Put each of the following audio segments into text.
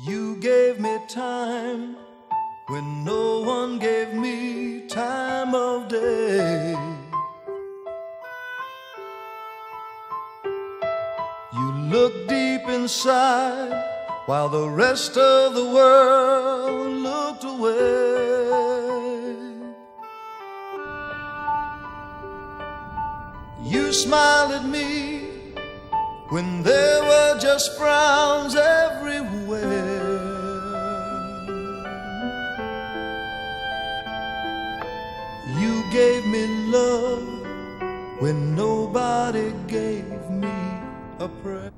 You gave me time when no one gave me time of day. You looked deep inside while the rest of the world looked away. You smiled at me when there were just frowns everywhere. You gave me love when nobody gave me a prayer.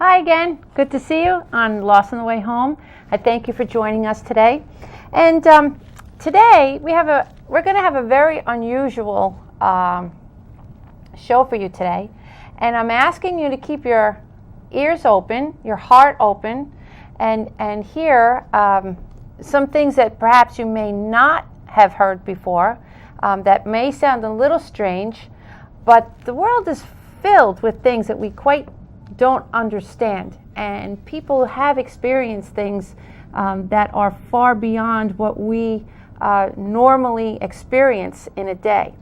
Hi again, good to see you on Lost on the Way Home. I thank you for joining us today. And today we're going to have a very unusual show for you today. And I'm asking you to keep your ears open, your heart open, and hear some things that perhaps you may not have heard before, that may sound a little strange, but the world is filled with things that we quite don't understand. And people have experienced things that are far beyond what we normally experience in a day.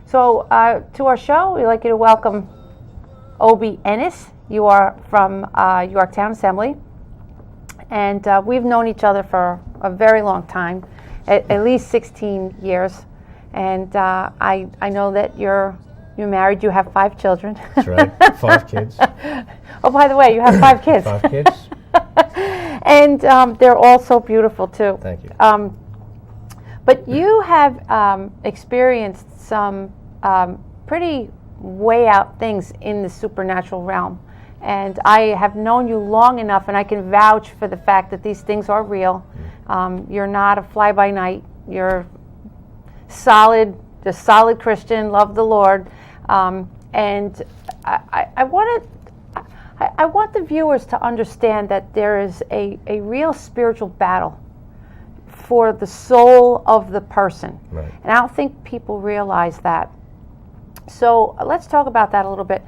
So to our show, we'd like you to welcome Oby Ennis. You are from Yorktown Assembly, and we've known each other for a very long time, at least 16 years. And I know that you're married. You have 5 children. That's right, 5 kids. Oh, by the way, you have 5 kids. 5 kids. And they're all so beautiful too. Thank you. But you have experienced some pretty way out things in the supernatural realm. And I have known you long enough, and I can vouch for the fact that these things are real. You're not a fly-by-night. You're solid Christian, love the Lord. And I want the viewers to understand that there is a real spiritual battle for the soul of the person. Right. And I don't think people realize that. So let's talk about that a little bit.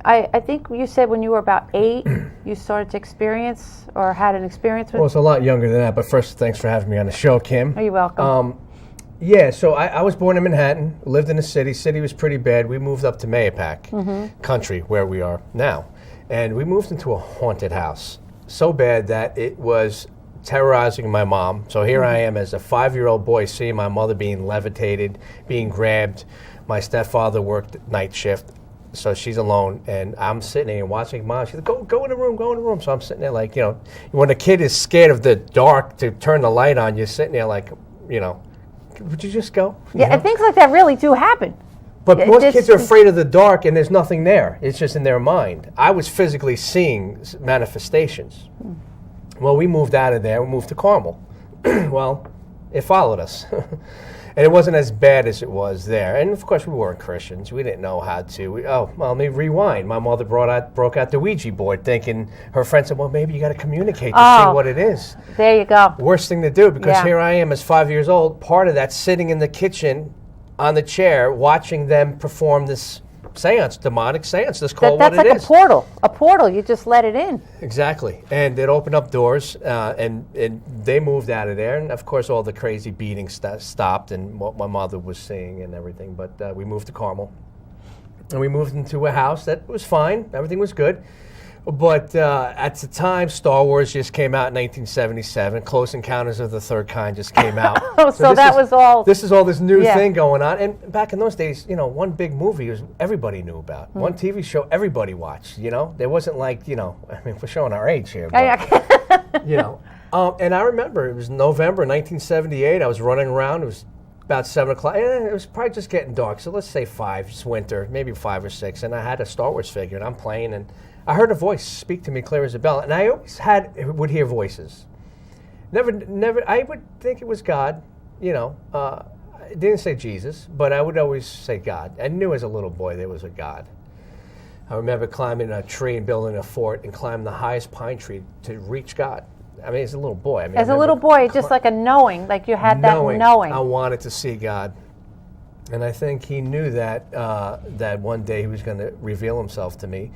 I think you said when you were about 8, you started to experience or had an experience with. Well, it's a lot younger than that, but first, thanks for having me on the show, Kim. Oh, you're welcome. Yeah, so I was born in Manhattan, lived in the city. City was pretty bad. We moved up to Mayapack country, where we are now. And we moved into a haunted house. So bad that it was terrorizing my mom. So here I am as a 5-year-old boy seeing my mother being levitated, being grabbed. My stepfather worked night shift, so she's alone. And I'm sitting there watching mom. She's like, go in the room, go in the room. So I'm sitting there like, when a kid is scared of the dark to turn the light on, you're sitting there like, would you just go? Yeah, and things like that really do happen. But most kids are afraid of the dark, and there's nothing there. It's just in their mind. I was physically seeing manifestations. Well, we moved out of there. We moved to Carmel. Well, it followed us. And it wasn't as bad as it was there. And, of course, we weren't Christians. We didn't know how to. Let me rewind. My mother broke out the Ouija board thinking her friend said, well, maybe you got to communicate to see what it is. There you go. Worst thing to do, because here I am as 5 years old, part of that sitting in the kitchen on the chair watching them perform this seance, demonic seance. Let's call it what it is. That's like a portal. A portal. You just let it in. Exactly. And it opened up doors, and they moved out of there. And, of course, all the crazy beatings stopped and what my mother was seeing and everything. But we moved to Carmel. And we moved into a house that was fine. Everything was good. But at the time, Star Wars just came out in 1977. Close Encounters of the Third Kind just came out. so that was all. This is all this new thing going on. And back in those days, one big movie was everybody knew about. One TV show everybody watched. There wasn't like, we're showing our age here. But, and I remember it was November 1978. I was running around. It was about 7 o'clock. And it was probably just getting dark. So let's say 5. It's winter, maybe 5 or 6. And I had a Star Wars figure, and I'm playing, and I heard a voice speak to me clear as a bell, and I always would hear voices. Never. I would think it was God. I didn't say Jesus, but I would always say God. I knew as a little boy there was a God. I remember climbing a tree and building a fort and climbing the highest pine tree to reach God. I mean, as a little boy. As a little boy, just like a knowing, like you had that knowing. I wanted to see God. And I think he knew that one day he was going to reveal himself to me.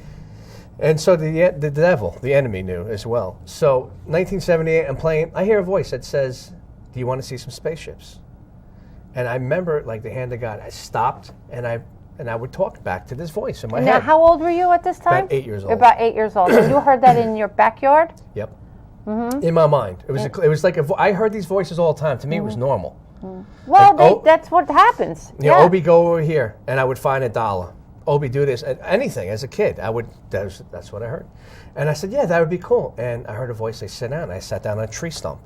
And so the devil, the enemy, knew as well. So 1978, I'm playing. I hear a voice that says, "Do you want to see some spaceships?" And I remember, like the hand of God, I stopped and I would talk back to this voice in my head. Now, how old were you at this time? About 8 years old. About 8 years old. And you heard that in your backyard? Yep. Mm-hmm. In my mind, it was like I heard these voices all the time. To me, it was normal. Well, Like, that's what happens. You know, Oby, go over here, and I would find $1. Oby, do this, anything. As a kid, that's what I heard. And I said, yeah, that would be cool. And I heard a voice say, sit down. And I sat down on a tree stump,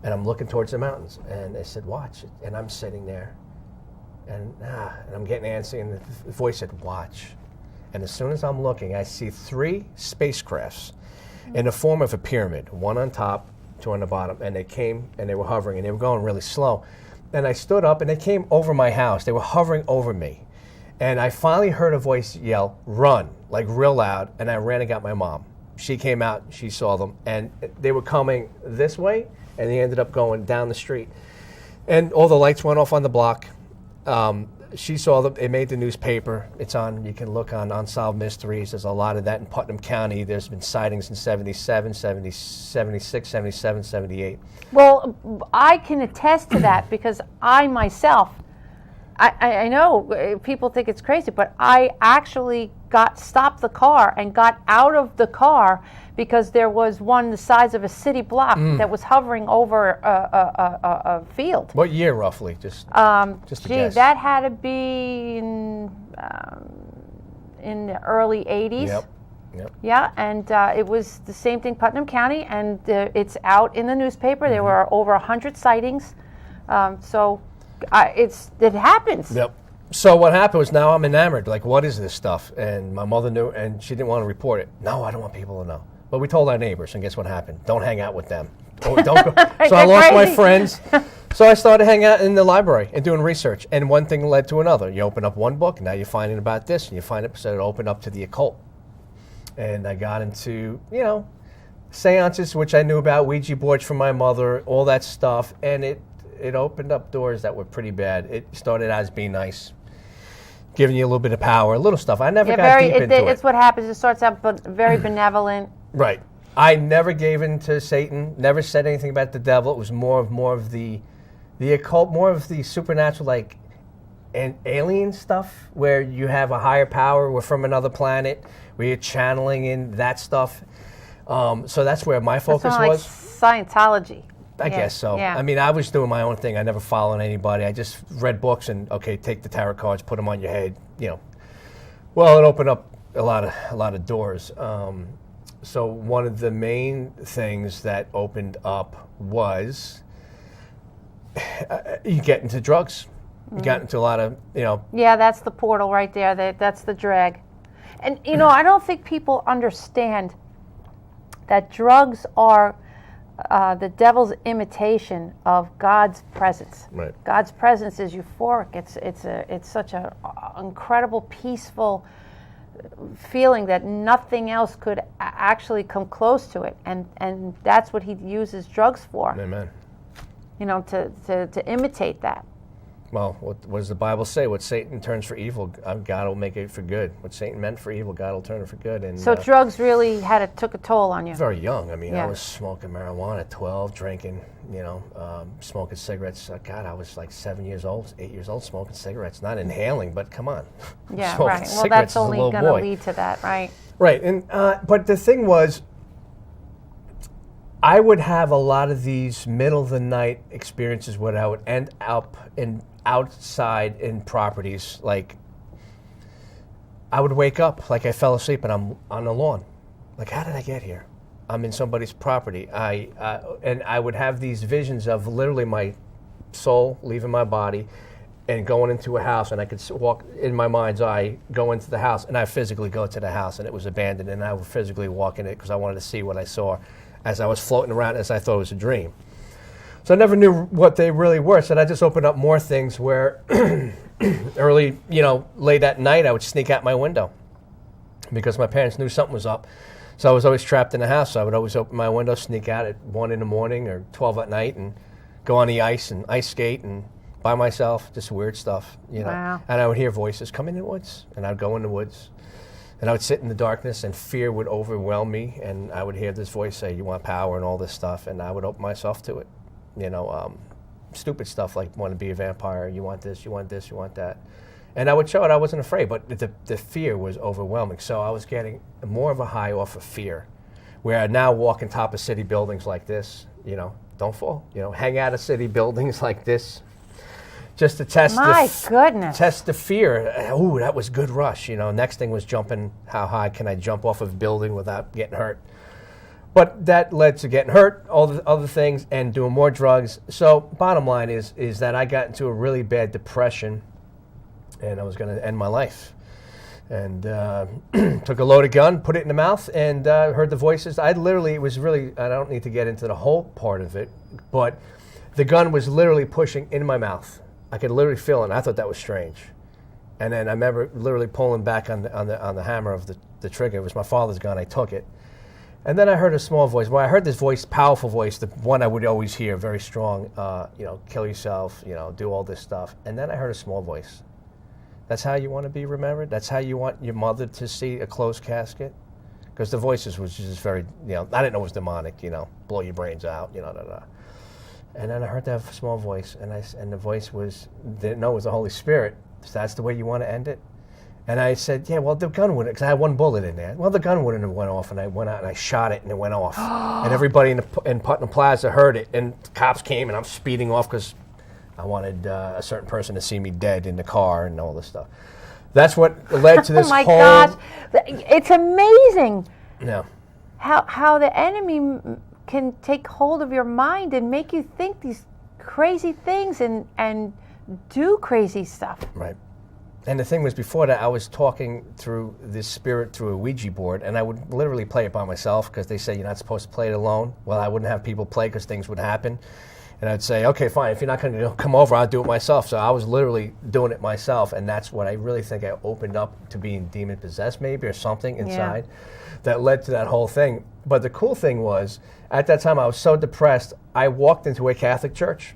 and I'm looking towards the mountains. And they said, watch. And I'm sitting there, and I'm getting antsy, and the voice said, watch. And as soon as I'm looking, I see 3 spacecrafts in the form of a pyramid, one on top, 2 on the bottom. And they came, and they were hovering, and they were going really slow. And I stood up, and they came over my house. They were hovering over me. And I finally heard a voice yell, run, like real loud, and I ran and got my mom. She came out, she saw them, and they were coming this way, and they ended up going down the street. And all the lights went off on the block. She saw them. It made the newspaper. It's on. You can look on Unsolved Mysteries. There's a lot of that in Putnam County. There's been sightings in 77, 70, 76, 77, 78. Well, I can attest to that because I myself, I know people think it's crazy, but I actually stopped the car and got out of the car because there was one the size of a city block that was hovering over a field. What year roughly? Just a guess. That had to be in the early 80s. Yep. Yeah, and it was the same thing, Putnam County, and it's out in the newspaper. There were over 100 sightings. It happens. Yep. So what happened was now I'm enamored. Like, what is this stuff? And my mother knew, and she didn't want to report it. No, I don't want people to know. But we told our neighbors, and guess what happened? Don't hang out with them. Don't go. So I lost my friends. So I started hanging out in the library and doing research. And one thing led to another. You open up one book, now you're finding about this, and you find it, so it opened up to the occult. And I got into, seances, which I knew about, Ouija boards from my mother, all that stuff. And it opened up doors that were pretty bad. It started out as being nice, giving you a little bit of power, little stuff. I never got deep into it. It's what happens. It starts out very benevolent. Right. I never gave in to Satan, never said anything about the devil. It was more of the occult, more of the supernatural, like and alien stuff, where you have a higher power, we're from another planet, where you're channeling in that stuff. So that's where my focus was. Scientology. I guess so. Yeah. I mean, I was doing my own thing. I never followed anybody. I just read books and, take the tarot cards, put them on your head, Well, it opened up a lot of doors. So one of the main things that opened up was you get into drugs. You got into a lot of, Yeah, that's the portal right there. That's the drag. And, I don't think people understand that drugs are the devil's imitation of God's presence. Right. God's presence is euphoric. It's such an incredible, peaceful feeling that nothing else could actually come close to it, and that's what he uses drugs for. Amen. To imitate that. Well, what does the Bible say? What Satan turns for evil, God will make it for good. What Satan meant for evil, God will turn it for good. And so drugs really took a toll on you. Very young. I mean, I was smoking marijuana at 12, drinking, smoking cigarettes. God, I was like 7 years old, 8 years old, smoking cigarettes. Not inhaling, but come on. Yeah, right. Well, that's only going to lead to that, right? Right. And but the thing was, I would have a lot of these middle of the night experiences where I would end up outside in properties. Like, I would wake up like I fell asleep and I'm on the lawn. Like, how did I get here? I'm in somebody's property. And I would have these visions of literally my soul leaving my body and going into a house, and I could walk in my mind's eye, go into the house, and I physically go to the house, and it was abandoned, and I would physically walk in it because I wanted to see what I saw as I was floating around as I thought it was a dream. So I never knew what they really were, so that just opened up more things where early, late at night, I would sneak out my window because my parents knew something was up. So I was always trapped in the house, so I would always open my window, sneak out at 1 in the morning or 12 at night and go on the ice and ice skate and by myself, just weird stuff, Wow. And I would hear voices, come in the woods, and I'd go in the woods. And I would sit in the darkness, and fear would overwhelm me, and I would hear this voice say, you want power and all this stuff, and I would open myself to it. Stupid stuff like want to be a vampire, you want this, you want this, you want that. And I would show it, I wasn't afraid, but the fear was overwhelming. So I was getting more of a high off of fear, where I now walk on top of city buildings like this, don't fall, hang out of city buildings like this, just to test test the fear. Ooh, that was good rush. Next thing was jumping. How high can I jump off of a building without getting hurt? But that led to getting hurt, all the other things, and doing more drugs. So bottom line is that I got into a really bad depression, and I was going to end my life. And took a loaded gun, put it in the mouth, and heard the voices. I don't need to get into the whole part of it, but the gun was literally pushing in my mouth. I could literally feel it, and I thought that was strange. And then I remember literally pulling back on the hammer of the trigger. It was my father's gun. I took it. And then I heard a small voice. Well, I heard this voice, powerful voice, the one I would always hear, very strong, kill yourself, do all this stuff. And then I heard a small voice. That's how you want to be remembered? That's how you want your mother to see a closed casket? Because the voices was just very, I didn't know it was demonic, blow your brains out, And then I heard that small voice, and the voice didn't know it was the Holy Spirit. So that's the way you want to end it? And I said, yeah, well, the gun wouldn't, because I had one bullet in there. Well, the gun wouldn't have went off, and I went out and I shot it, and it went off. And everybody in Putnam Plaza heard it, and the cops came, and I'm speeding off because I wanted a certain person to see me dead in the car and all this stuff. That's what led to this oh my gosh, it's amazing. Yeah. How the enemy can take hold of your mind and make you think these crazy things and do crazy stuff. Right. And the thing was, before that, I was talking through this spirit through a Ouija board, and I would literally play it by myself because they say you're not supposed to play it alone. Well, I wouldn't have people play because things would happen. And I'd say, okay, fine, if you're not going to come over, I'll do it myself. So I was literally doing it myself, and that's what I really think I opened up to being demon-possessed maybe, or something inside that led to that whole thing. But the cool thing was, at that time I was so depressed, I walked into a Catholic church,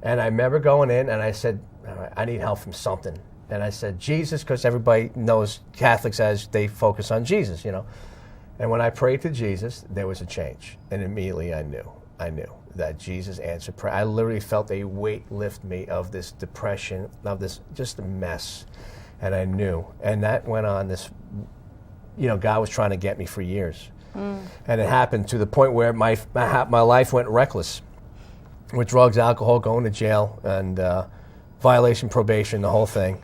and I remember going in, and I said, all right, I need help from something. And I said, Jesus, because everybody knows Catholics as they focus on Jesus, And when I prayed to Jesus, there was a change. And immediately I knew that Jesus answered prayer. I literally felt a weight lift me of this depression, of this just a mess. And I knew. And that went on this, God was trying to get me for years. And it happened to the point where my life went reckless with drugs, alcohol, going to jail, and violation, probation, the whole thing.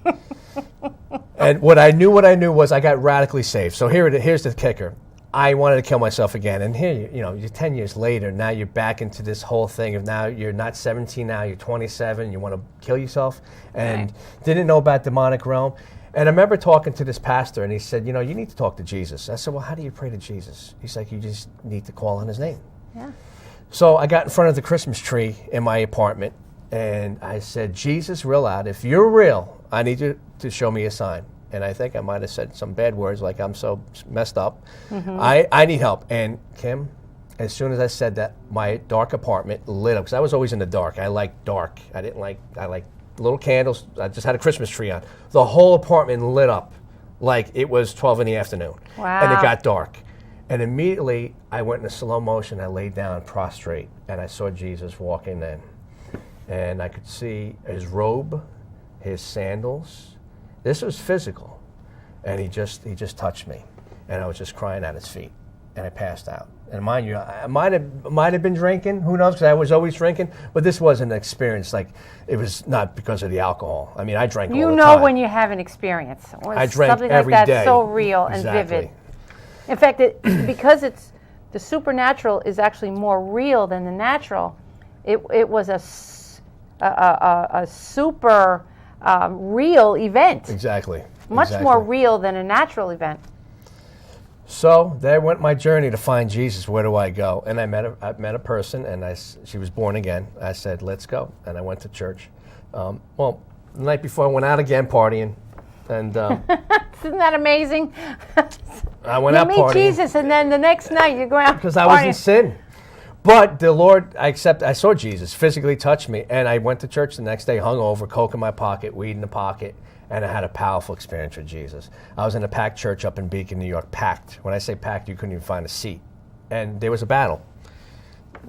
And what I knew was I got radically saved. So here's the kicker. I wanted to kill myself again. And here, you're 10 years later, now you're back into this whole thing of now you're not 17, now you're 27, you want to kill yourself, and didn't know about demonic realm. And I remember talking to this pastor, and he said, you need to talk to Jesus. I said, well, how do you pray to Jesus? He's like, you just need to call on his name. Yeah. So I got in front of the Christmas tree in my apartment, and I said, Jesus, real loud, if you're real, I need you to show me a sign. And I think I might have said some bad words, like I'm so messed up. Mm-hmm. I need help. And Kim, as soon as I said that, my dark apartment lit up, because I was always in the dark. I like dark. I like little candles. I just had a Christmas tree on. The whole apartment lit up like it was 12 in the afternoon. Wow. And it got dark. And immediately I went into slow motion. I laid down prostrate, and I saw Jesus walking in. And I could see his robe, his sandals. This was physical, and he just touched me, and I was just crying at his feet, and I passed out. And mind you, I might have been drinking, who knows, because I was always drinking, but this wasn't an experience like, it was not because of the alcohol. I mean, I drank all the time. You know when you have an experience. I drank something every like that day. So real and vivid. In fact, because the supernatural is actually more real than the natural, it was a super real event. Exactly. Much more real than a natural event. So there went my journey to find Jesus. Where do I go? And I met a person, and she was born again. I said, let's go. And I went to church. The night before I went out again partying. And isn't that amazing? I went out partying. You meet Jesus, and then the next night you go out because I was in sin. But the Lord, I saw Jesus physically touch me, and I went to church the next day, hung over, coke in my pocket, weed in the pocket, and I had a powerful experience with Jesus. I was in a packed church up in Beacon, New York, packed. When I say packed, you couldn't even find a seat. And there was a battle.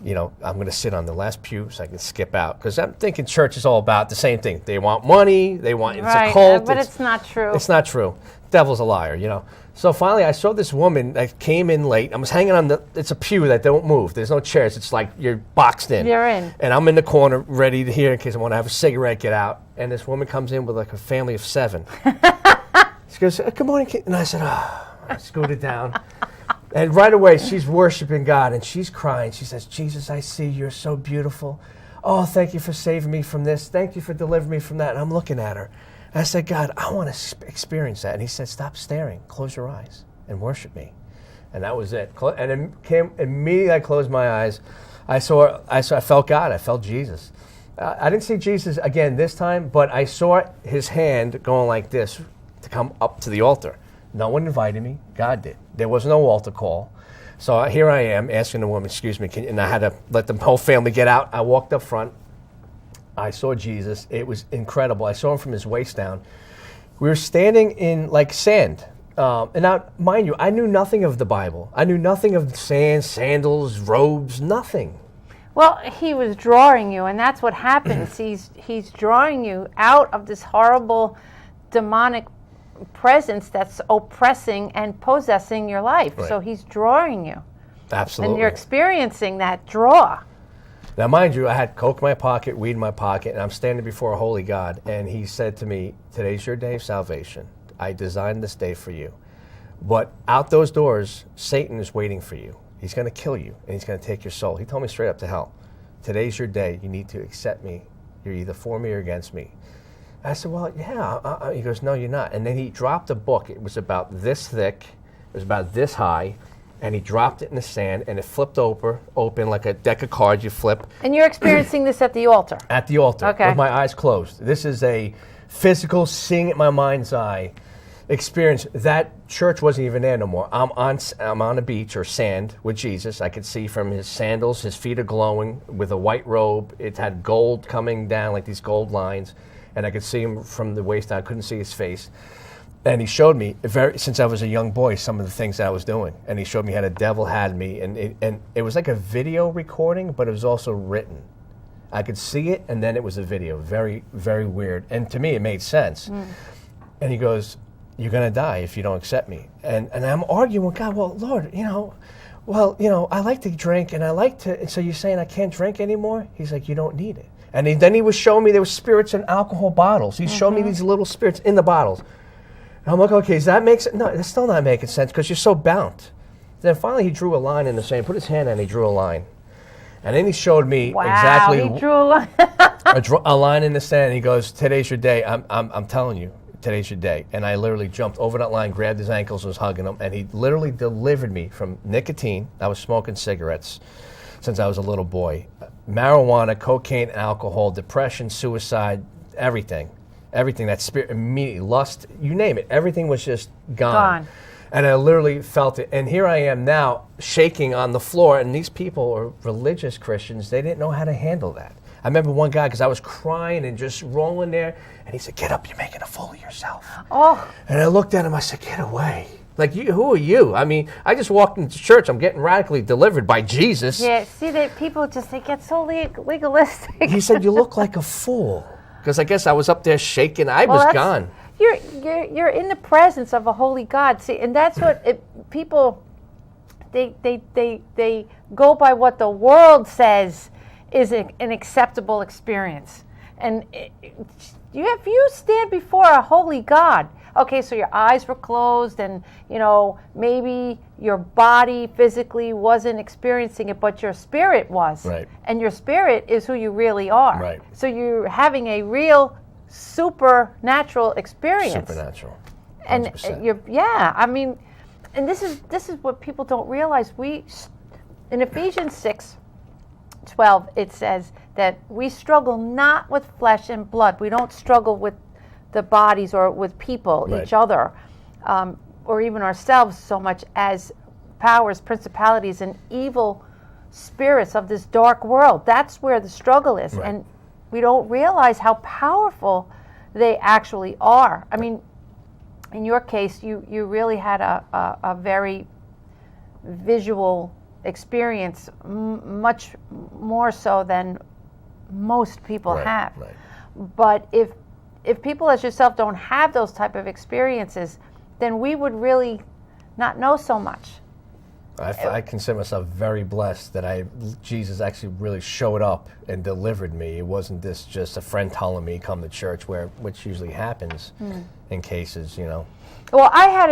You know, I'm going to sit on the last pew so I can skip out. Because I'm thinking church is all about the same thing. They want money. They want, it's a cult. But it's not true. It's not true. Devil's a liar, you know. So finally I saw this woman that came in late. I was hanging on it's a pew that don't move. There's no chairs. It's like you're boxed in. You're in. And I'm in the corner ready to hear in case I want to have a cigarette, get out. And this woman comes in with like a family of 7. She goes, good morning, kid. And I said, I scooted down. And right away, she's worshiping God, and she's crying. She says, Jesus, I see you're so beautiful. Oh, thank you for saving me from this. Thank you for delivering me from that. And I'm looking at her. And I said, God, I want to experience that. And he said, stop staring. Close your eyes and worship me. And that was it. And immediately I closed my eyes. I felt God. I felt Jesus. I didn't see Jesus again this time, but I saw his hand going like this to come up to the altar. No one invited me. God did. There was no altar call. So here I am asking the woman, excuse me, and I had to let the whole family get out. I walked up front. I saw Jesus. It was incredible. I saw him from his waist down. We were standing in like sand. And now, mind you, I knew nothing of the Bible. I knew nothing of sand, sandals, robes, nothing. Well, he was drawing you, and that's what happens. He's drawing you out of this horrible demonic presence that's oppressing and possessing your life. Right. So he's drawing you. Absolutely. And you're experiencing that draw. Now, mind you, I had coke in my pocket, weed in my pocket, and I'm standing before a holy God, and he said to me, today's your day of salvation. I designed this day for you. But out those doors, Satan is waiting for you. He's going to kill you, and he's going to take your soul. He told me straight up to hell. Today's your day. You need to accept me. You're either for me or against me. I said, well, yeah. He goes, no, you're not. And then he dropped a book. It was about this thick. It was about this high. And he dropped it in the sand, and it flipped open like a deck of cards you flip. And you're experiencing this at the altar? At the altar, okay. With my eyes closed. This is a physical, seeing it in my mind's eye experience. That church wasn't even there no more. I'm on a beach or sand with Jesus. I could see from his sandals, his feet are glowing with a white robe. It had gold coming down, like these gold lines. And I could see him from the waist down. I couldn't see his face. And he showed me, since I was a young boy, some of the things that I was doing. And he showed me how the devil had me. And it was like a video recording, but it was also written. I could see it, and then it was a video. Very, very weird. And to me, it made sense. And he goes, you're going to die if you don't accept me. And I'm arguing with God, well, Lord, I like to drink, and I like to, and so you're saying I can't drink anymore? He's like, you don't need it. And then he was showing me there were spirits in alcohol bottles. He showed me these little spirits in the bottles. And I'm like, okay, does that make sense? No, that's still not making sense because you're so bound. Then finally he drew a line in the sand, put his hand and he drew a line. And then he showed me exactly. Wow, he drew a line. a line in the sand. And he goes, today's your day. I'm telling you, today's your day. And I literally jumped over that line, grabbed his ankles, was hugging him. And he literally delivered me from nicotine. I was smoking cigarettes since I was a little boy. Marijuana, cocaine, alcohol, depression, suicide, everything. Everything, that spirit, immediately, lust, you name it. Everything was just gone. And I literally felt it. And here I am now, shaking on the floor. And these people are religious Christians. They didn't know how to handle that. I remember one guy, because I was crying and just rolling there. And he said, get up, you're making a fool of yourself. Oh. And I looked at him, I said, get away. Like, who are you? I mean, I just walked into church. I'm getting radically delivered by Jesus. Yeah, see, that people they get so legalistic. He said, you look like a fool. Because I guess I was up there shaking. I was gone. You're in the presence of a holy God. See, and that's what people, they go by what the world says is an acceptable experience. And if you stand before a holy God, okay, so your eyes were closed and, maybe your body physically wasn't experiencing it, but your spirit was. Right. And your spirit is who you really are. Right. So you're having a real supernatural experience. Supernatural. 100%. And and this is what people don't realize. In Ephesians 6:12, it says that we struggle not with flesh and blood. We don't struggle with the bodies or with people, right. each other, or even ourselves so much as powers, principalities, and evil spirits of this dark world. That's where the struggle is. Right. And we don't realize how powerful they actually are. I mean, in your case, you really had a very visual experience, much more so than most people have. Right. But if people as yourself don't have those type of experiences, then we would really not know so much. I consider myself very blessed that Jesus actually really showed up and delivered me. It wasn't this just a friend telling me come to church, which usually happens in cases, you know. Well, I had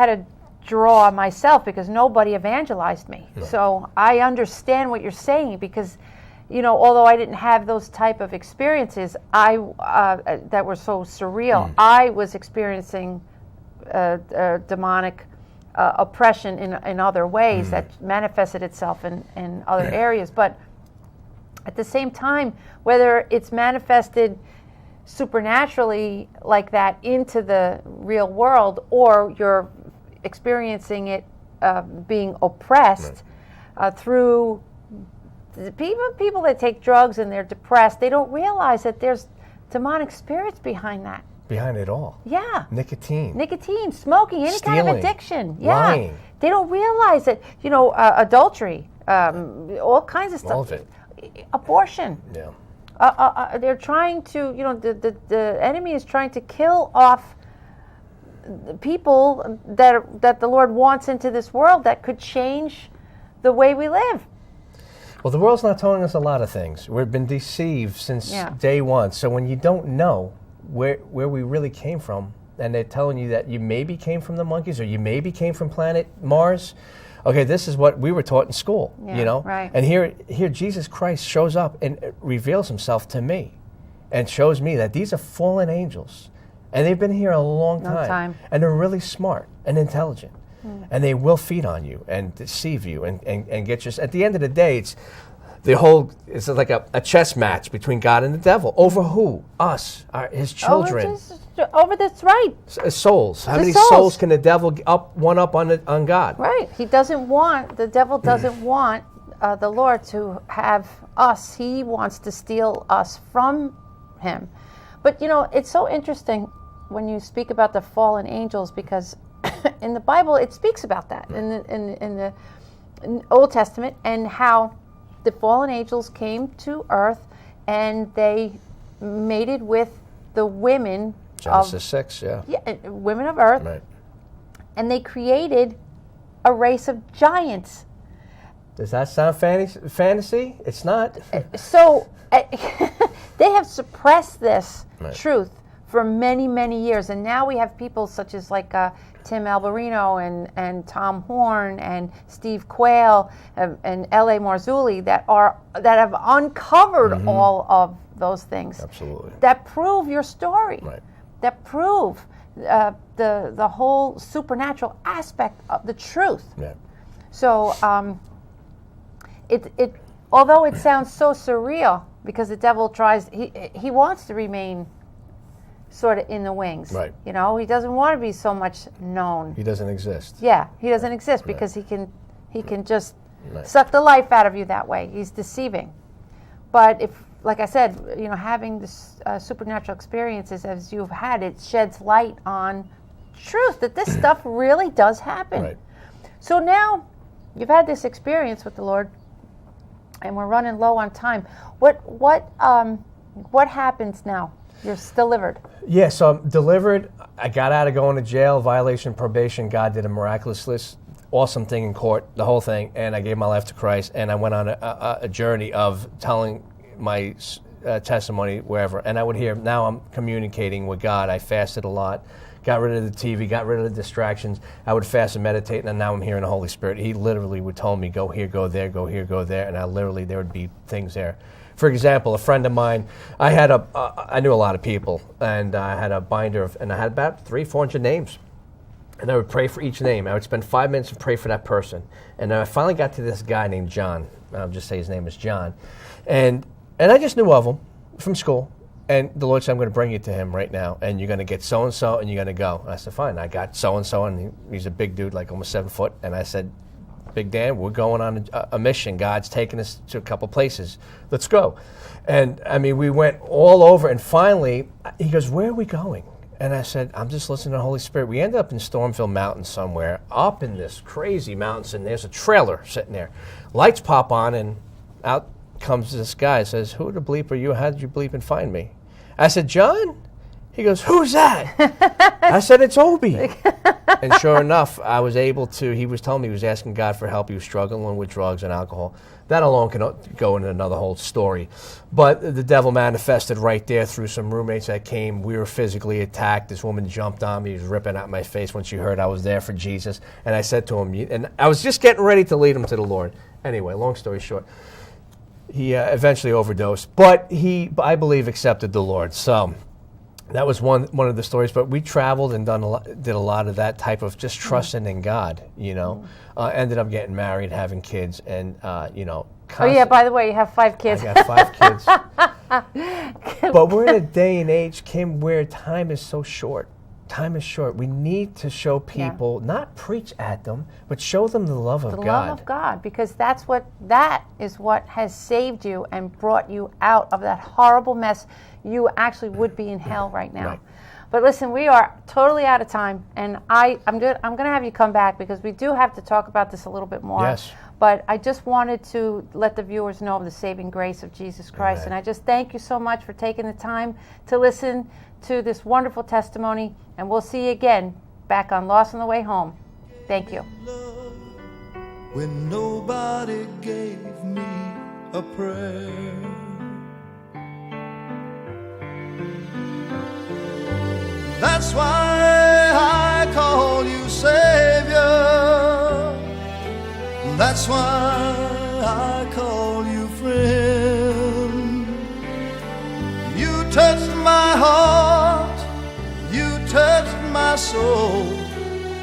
to draw myself because nobody evangelized me. No. So I understand what you're saying because, you know, although I didn't have those type of experiences, that were so surreal. I was experiencing demonic oppression in other ways that manifested itself in other areas. But at the same time, whether it's manifested supernaturally like that into the real world, or you're experiencing it being oppressed through the people that take drugs and they're depressed, they don't realize that there's demonic spirits behind that. Behind it all. Yeah. Nicotine, smoking, any kind of stealing, addiction. lying. They don't realize that, you know, adultery, all kinds of stuff. All of it. Abortion. Yeah. They're trying to, you know, the enemy is trying to kill off the people that the Lord wants into this world that could change the way we live. Well, the world's not telling us a lot of things. We've been deceived since day one. So when you don't know where we really came from, and they're telling you that you maybe came from the monkeys or you maybe came from planet Mars, okay, this is what we were taught in school, you know? Right. And here Jesus Christ shows up and reveals himself to me and shows me that these are fallen angels. And they've been here a long time. And they're really smart and intelligent. And they will feed on you and deceive you and get you. At the end of the day, it's like a chess match between God and the devil. Over who? Us, his children. Over this, right. Souls. How many souls can the devil one up on God? Right. The devil doesn't want the Lord to have us. He wants to steal us from him. But, you know, it's so interesting when you speak about the fallen angels, because in the Bible it speaks about that in the Old Testament, and how the fallen angels came to earth and they mated with the women Genesis 6, women of earth, right. And they created a race of giants. Does that sound fantasy? It's not. So they have suppressed this right. truth for many, many years, and now we have people such as like Tim Alberino and Tom Horn and Steve Quayle and L.A. Marzulli that have uncovered all of those things. Absolutely. That prove your story. Right. That prove the whole supernatural aspect of the truth. Yeah. So it although it sounds so surreal, because the devil he wants to remain sort of in the wings. Right. You know, he doesn't want to be so much known. He doesn't exist. Yeah, he doesn't exist because he can just suck the life out of you that way. He's deceiving. But if, like I said, you know, having this supernatural experiences as you've had, it sheds light on truth that this stuff really does happen. Right. So now you've had this experience with the Lord, and we're running low on time. What happens now? You're delivered. Yeah, so I'm delivered. I got out of going to jail, violation of probation. God did a miraculous, awesome thing in court, the whole thing, and I gave my life to Christ, and I went on a journey of telling my testimony wherever. And I would hear, now I'm communicating with God. I fasted a lot, got rid of the TV, got rid of the distractions. I would fast and meditate, and now I'm hearing the Holy Spirit. He literally would tell me, go here, go there, go here, go there, and there would be things there. For example, a friend of mine, I knew a lot of people, and I had a binder and I had about 300-400 names. And I would pray for each name. I would spend 5 minutes and pray for that person. And I finally got to this guy named John. I'll just say his name is John. And I just knew of him from school. And the Lord said, I'm going to bring you to him right now. And you're going to get so-and-so, and you're going to go. And I said, fine. I got so-and-so, and he's a big dude, like almost 7 foot. And I said, Big Dan, we're going on a mission. God's taking us to a couple places. Let's go. And, I mean, we went all over, and finally, he goes, where are we going? And I said, I'm just listening to the Holy Spirit. We end up in Stormville Mountain somewhere, up in this crazy mountains, and there's a trailer sitting there. Lights pop on, and out comes this guy, says, who the bleep are you? How did you bleep and find me? I said, John? He goes, who's that? I said, it's Oby. And sure enough, I was able to, he was telling me he was asking God for help. He was struggling with drugs and alcohol. That alone can go into another whole story. But the devil manifested right there through some roommates that came. We were physically attacked. This woman jumped on me. He was ripping out my face when she heard I was there for Jesus. And I said to him, and I was just getting ready to lead him to the Lord. Anyway, long story short, he eventually overdosed. But he, I believe, accepted the Lord. So that was one of the stories. But we traveled and did a lot of that type of just trusting in God, you know. Ended up getting married, having kids, and, you know. Oh, yeah, by the way, you have 5 kids. I got 5 kids. But we're in a day and age, Kim, where time is so short. Time is short. We need to show people, not preach at them, but show them the love of God. The love of God, because that is what has saved you and brought you out of that horrible mess. You actually would be in hell right now. Right. But listen, we are totally out of time, and I'm going to have you come back because we do have to talk about this a little bit more. Yes. But I just wanted to let the viewers know of the saving grace of Jesus Christ. Amen. And I just thank you so much for taking the time to listen to this wonderful testimony. And we'll see you again back on Lost on the Way Home. Thank you. When nobody gave me a prayer, that's why I call you Savior. That's why I call you friend. You touched my heart, you touched my soul,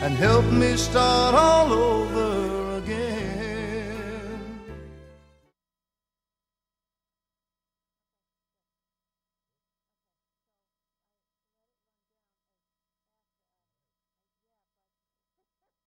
and helped me start all over.